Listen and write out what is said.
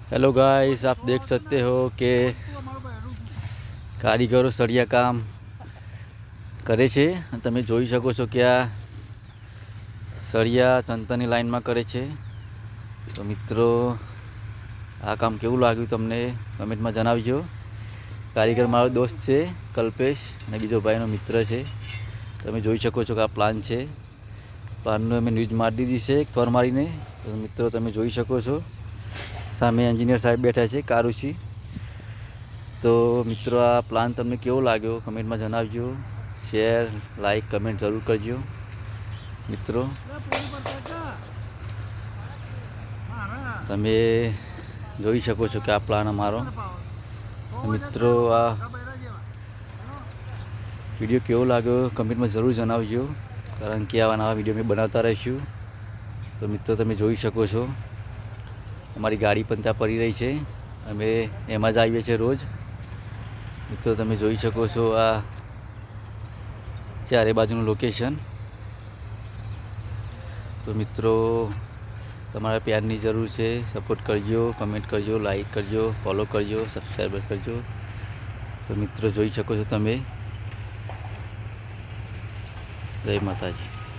Hello guys, आप देख सकते हो कि कारीगरो सળિયા કામ કરે છે। તમે જોઈ શકો છો કે આ સળિયા ચણતરની લાઈનમાં કરે છે। તો મિત્રો, આ કામ કેવું લાગ્યું તમને કમેન્ટમાં જણાવજો। કારીગર મારો દોસ્ત છે કલ્પેશ, અને બીજો ભાઈનો મિત્ર છે। તમે જોઈ શકો છો કે આ પ્લાન છે। પ્લાનનું અમે ન્યૂઝ મારી દીધી છે ફર મારીને। તો મિત્રો તમે જોઈ શકો છો, સામે એન્જિનિયર સાહેબ બેઠા છે કારુસી। તો મિત્રો, આ પ્લાન તમને કેવો લાગ્યો કમેન્ટમાં જણાવજો। શેર, લાઈક, કમેન્ટ જરૂર કરજો મિત્રો। તમે જોઈ શકો છો કે આ પ્લાન અમારો। મિત્રો, આ વિડીયો કેવો લાગ્યો કમેન્ટમાં જરૂર જણાવજો, કારણ કે આવા નવા વિડીયો મેં બનાવતા રહીશું। તો મિત્રો તમે જોઈ શકો છો, અમારી ગાડી પણ ત્યાં પડી રહી છે। અમે એમાં જ આવીએ છીએ રોજ। મિત્રો તમે જોઈ શકો છો આ ચારે બાજુનું લોકેશન। તો મિત્રો, તમારા પ્યારની જરૂર છે। સપોર્ટ કરજો, કમેન્ટ કરજો, લાઈક કરજો, ફોલો કરજો, સબસ્ક્રાઈબ કરજો। તો મિત્રો જોઈ શકો છો તમે। જય માતાજી।